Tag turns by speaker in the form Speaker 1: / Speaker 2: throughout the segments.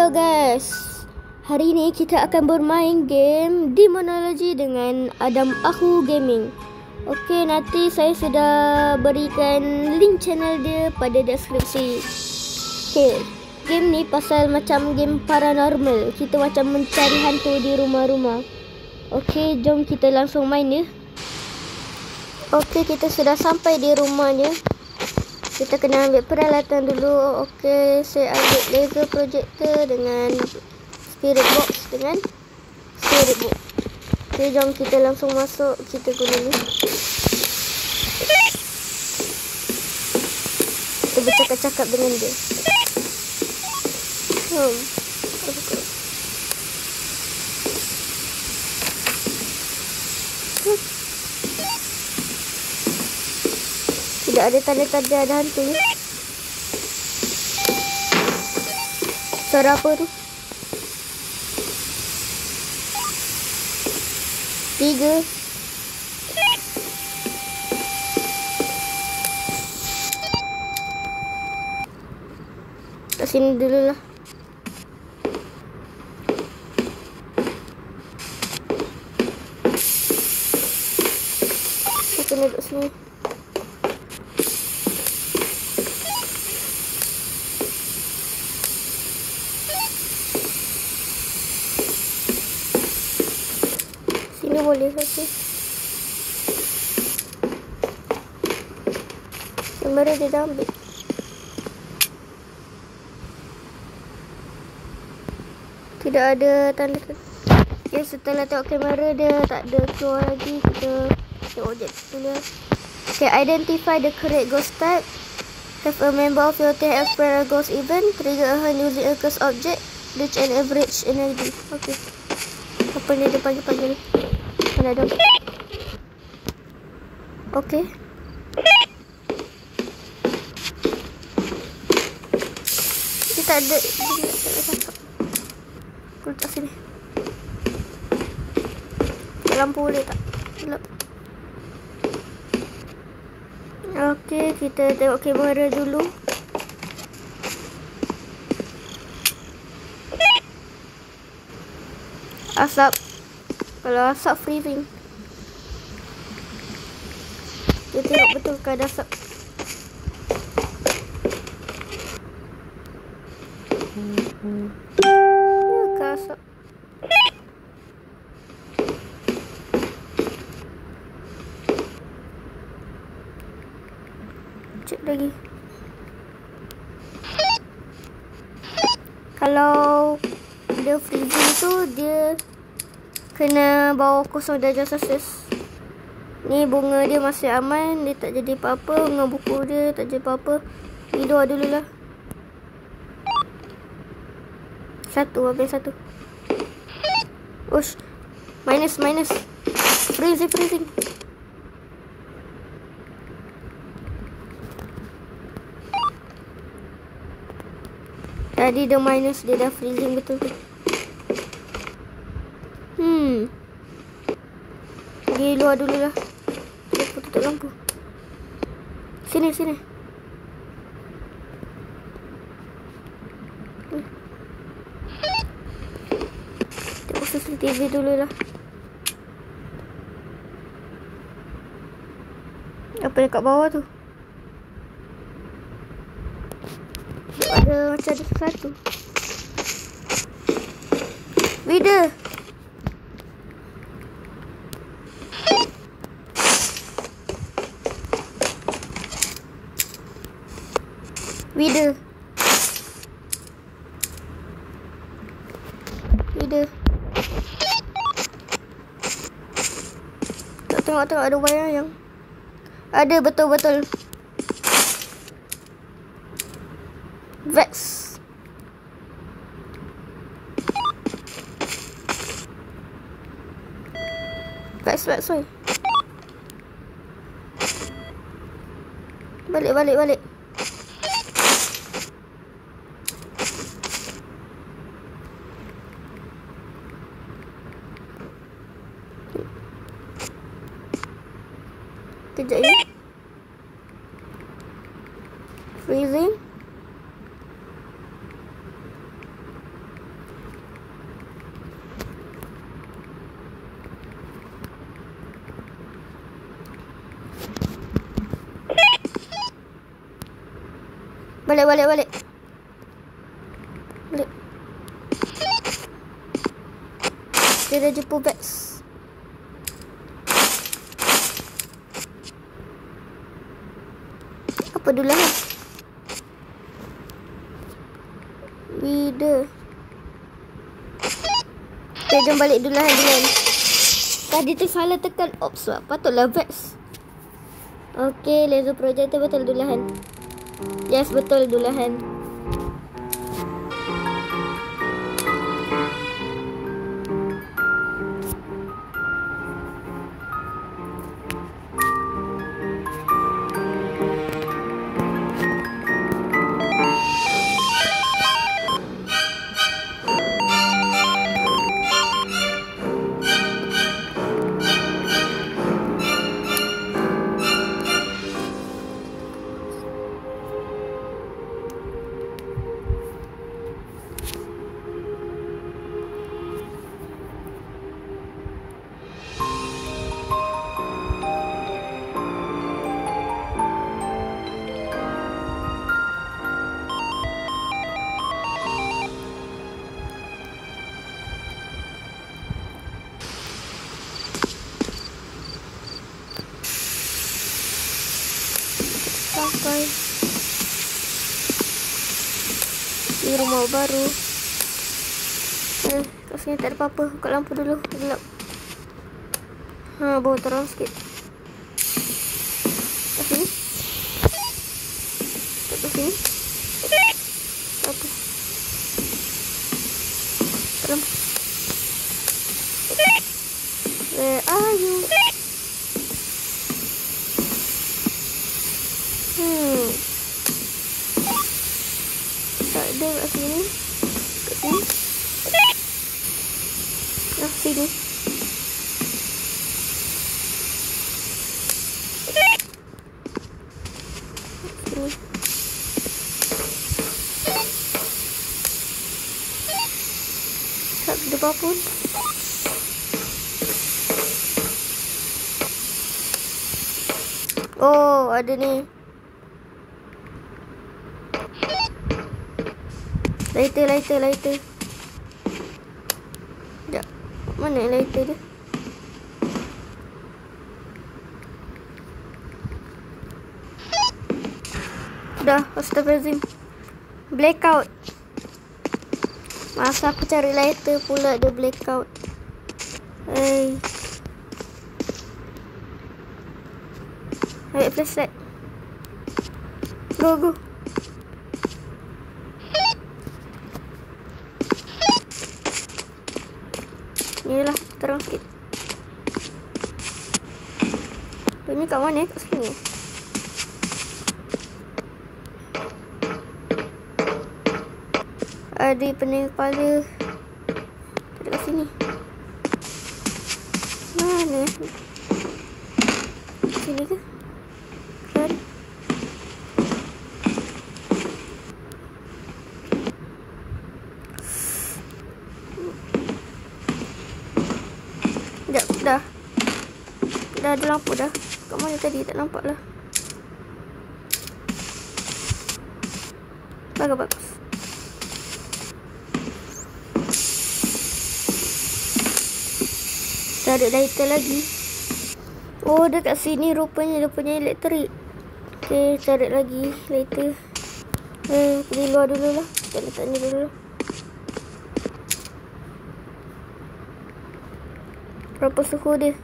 Speaker 1: Hello guys, hari ini kita akan bermain game Demonology dengan Adam Aku Gaming. Okey, nanti saya sudah berikan link channel dia pada deskripsi. Okey, game ni pasal macam game paranormal. Kita macam mencari hantu di rumah-rumah. Okey, jom kita langsung main ya. Okey, kita sudah sampai di rumahnya. Kita kena ambil peralatan dulu. Okey, saya ambil laser projector dengan spirit box Okey, jom kita langsung masuk. Kita guna ni. Kita bercakap-cakap dengan dia. Tidak ada tanda-tanda ada hantu ni. Suara apa tu? 3. Kat sini dulu lah. Kita duduk sini. Sini boleh okey. Kamera dia dah ambil. Tidak ada tanda. Okay, setelah tengok kamera dia tak ada keluar lagi. Kita tengok objek dulu. Okay, identify the correct ghost type. Have a member of your team experience a ghost event. Trigger a hand using a cursed object. Reach an average energy. Okay. Apa ni dia panggil-panggil ni? Mana ada? Okay. Dia tak ada. Dia tak ada cakap. Aku letak sini. Lampu boleh tak? Gelap. Okay, kita tengok kamera dulu. Asap. Kalau asap freezing. Kita tengok betul ke ada asap. Ke asap. Cek lagi. Kalau dia freezing tu dia kena bawah 0 darjah Celsius. Ni bunga dia masih aman. Dia tak jadi apa-apa. Dengan buku dia tak jadi apa-apa. Tidur dululah. 1. Habis 1. Ush. Minus. Freezing. Tadi dia minus. Dia dah freezing betul tu. Pergi luar dulu lah. Tutup lampu. Sini. Tengok CCTV dulu lah. Apa yang kat bawah tu? Ada macam ada sesuatu. Vida. Tengok ada wayang. Ada betul. Vex. Woi. Balik. Kejap ya. Freezing. Balik. Balik. Dia dah jumpa Vex. Apa dulu lah? Video. Okay, jom balik dulu lah dengan. Tadi tu salah tekan ops lah. Patutlah Vex. Okay, laser projector betul dulahan. Yes, betul dulahan. Sampai di rumah baru. Kat sini tak ada apa-apa. Buka lampu dulu, gelap. Bawa terang sikit. Kat sini. Kat sini. Apa? Terang. Where are you? Tak ada kat sini. Kat sini. Nah, sini. Sini. Tak ada apa pun. Oh, ada ni. Lighter. Sekejap. Mana lighter dia? Dah, astagfirullahaladzim. Blackout. Masa aku cari lighter pula dia blackout. Ambil flashlight. Go. Inilah, terang sikit. Ini kat mana? Kat sini. Ada pening kepala. Ada kat sini. Mana? Sini ke? Kan? Dah ada lampu dah. Kat mana tadi? Tak nampak lah. Bagus. Tak ada lighter lagi. Oh, dekat sini rupanya dia punya elektrik. Okay, cari lagi lighter. Pergi luar dulu lah. Kita letak ni dulu. Berapa suhu dia?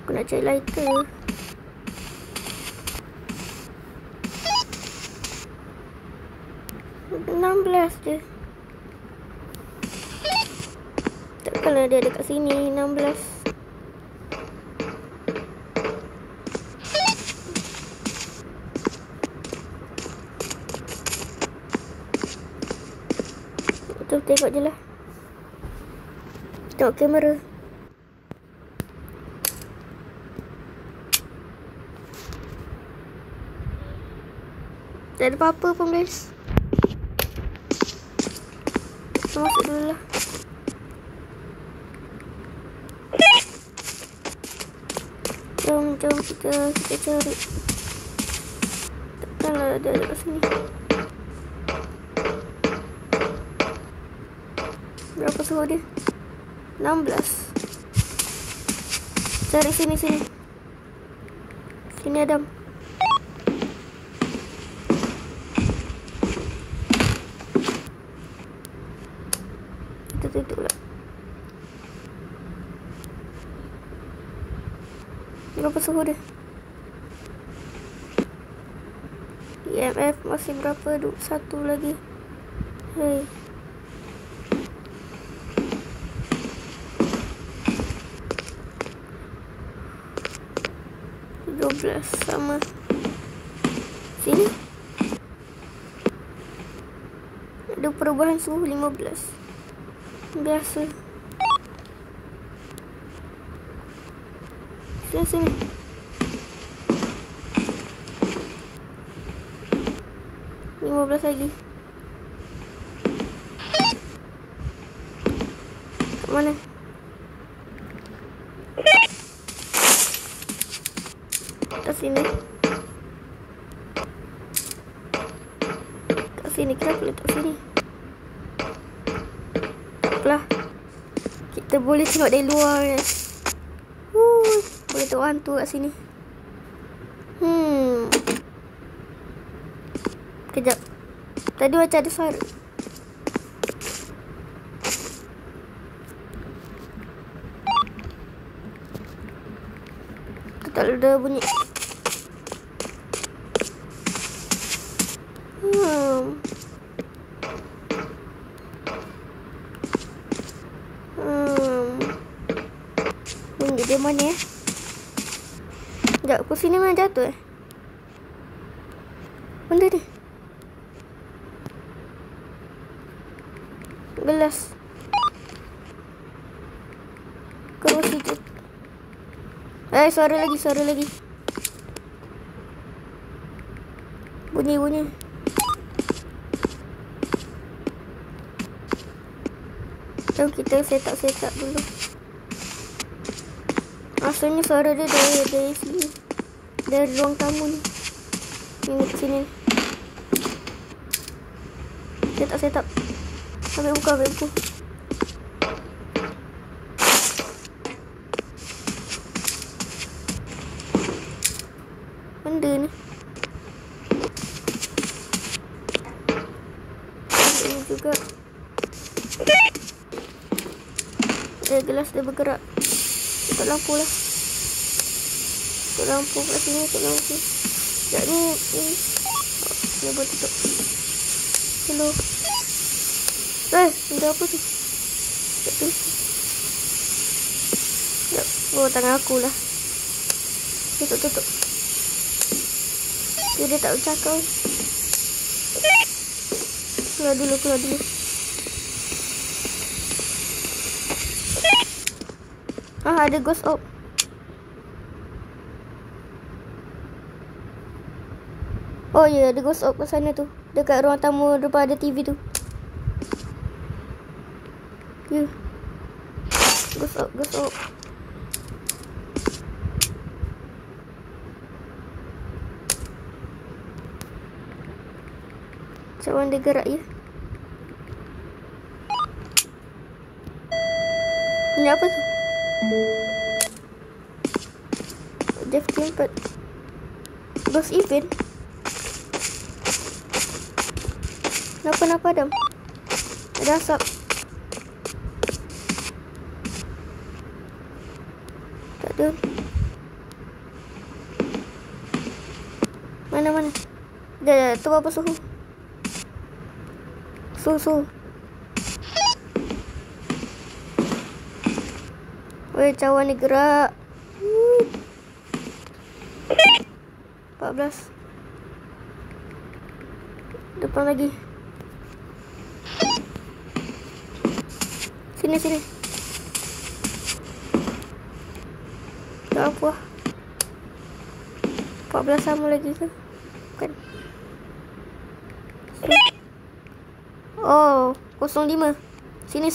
Speaker 1: Aku nak cari lighter. $16 je. Takkanlah dia dekat sini. 16. Tengok je lah. Tengok kamera. Tak ada apa-apa pun guys. Masuk dulu lah. Jom kita cari. Takkanlah ada dekat sini. Berapa suhu dia? 16. Cari sini. Sini Adam. Kita tutup lah. Berapa suhu dia? EMF masih berapa? 1 lagi. Hei. Sama sini ada perubahan suhu 15. Biasa. Sini 15 lagi. Kat mana? Kat sini. Kenapa letak sini? Taklah. Kita boleh tengok dari luar ya. Boleh tengok hantu kat sini. Kejap. Tadi macam ada suara. Tak ada bunyi. Bunyi dia mana ya? Sekejap, kursi ni mana jatuh benda ni? Gelas. Kursi tu. Suara lagi. Bunyi. Jom kita set up dulu. Asalnya suara dia dari sini. Dari ruang tamu ni. Ini ke sini. Set up. Ambil buka. Benda ni. Ini juga. Gelas dia bergerak. Tutup lampu lah. Tutup lampu kat sini. Sekejap ni. Dia boleh tutup. Hello. Benda apa tu? Sekejap tu. Sekejap. Tangan aku lah. Tutup. Dia tak bercakap. Keluar dulu. Ada ghost orb. Oh ya, ada ghost orb kat sana tu. Dekat ruang tamu depan ada TV tu. Ya. Ghost orb. Macam mana dia gerak ya? Ini apa tu? Jeff Timpet. Ghost event. Kenapa Adam? Ada asap. Tak ada. Mana? Dah, tu apa suhu? Suhu. Weh, cawan ni gerak. 14. Depan lagi. Sini. Tak apa. 14 sama lagi ke? Bukan. Oh, 05. Sini.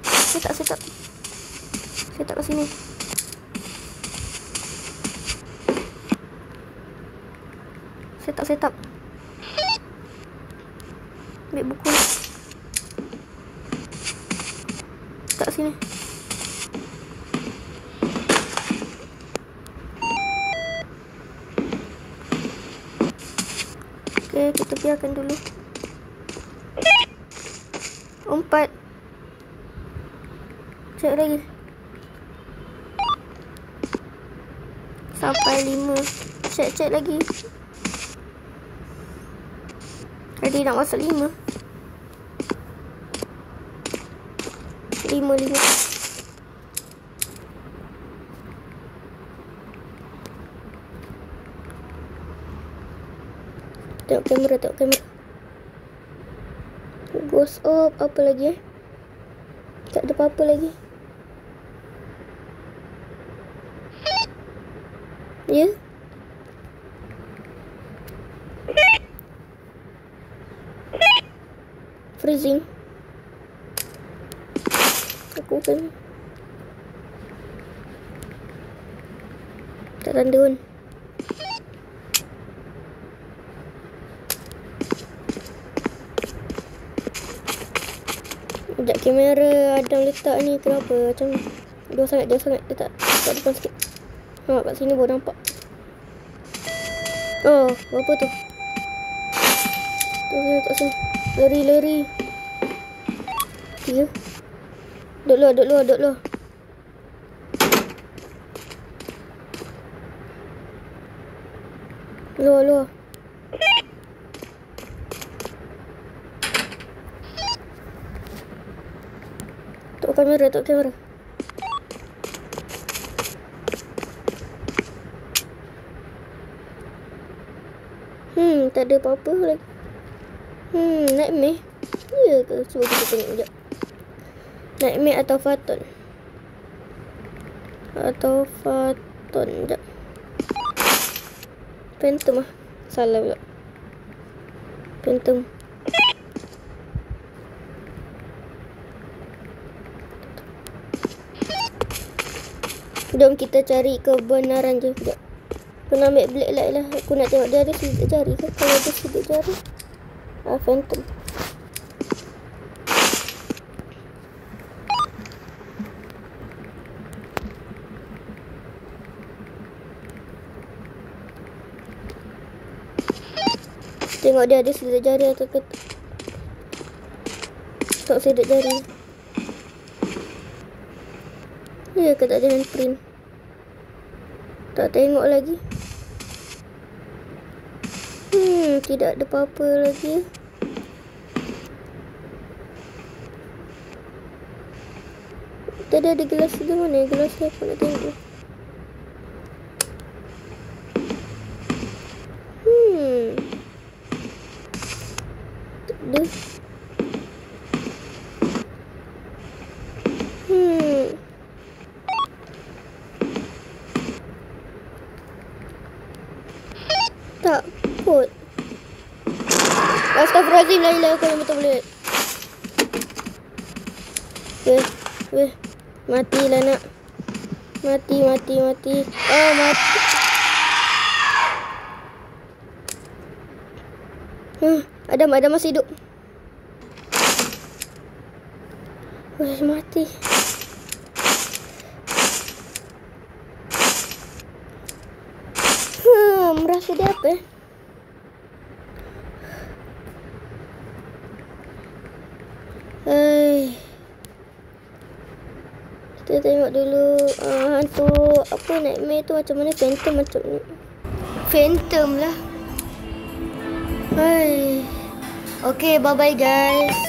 Speaker 1: Set up kat sini. tak set up. Ambil buku. Tak sini. Okay, kita biarkan dulu. 4. Cek lagi. Sampai 5. Cek lagi. Tadi nak masuk 5. 5. Tengok kamera. Ghost orb. Apa lagi tak ada apa-apa lagi. Ya. Freezing. Aku kan tak tanda pun. Sekejap, kamera Adam letak ni kenapa macam jauh sangat. Dia tak depan sikit. Kat sini baru nampak. Oh, apa tu? Tak sini. Lari. 3. Duduk luar. Luar. Tok kamera. Tak ada apa-apa lagi. Nightmare. Ya ke? Cuba kita tengok sekejap. Nightmare atau Phantom. Sekejap. Phantom lah. Salah pula. Phantom. Jom kita cari kebenaran je. Sekejap. Aku nak ambil black light lah. Aku nak tengok dia ada sidik jari ke? Kalau ada sidik jari. Phantom. Tengok dia ada sidik jari atau ke tak sidik jari. Ya ke tak ada handprint. Tak tengok lagi. Tidak ada apa-apa lagi. Tadi ada gelas di mana? Gelas aku nak tengok. Tak ada. Tak kot. Astagfirullahaladzim, la aku yang betul boleh. Weh. Matilah nak. Mati. Oh, mati. Adam masih hidup. Weh, mati. Merasa dia apa? Kita tengok dulu hantu apa nightmare tu macam mana. Phantom macam ni. Phantom lah. Okay, bye-bye guys.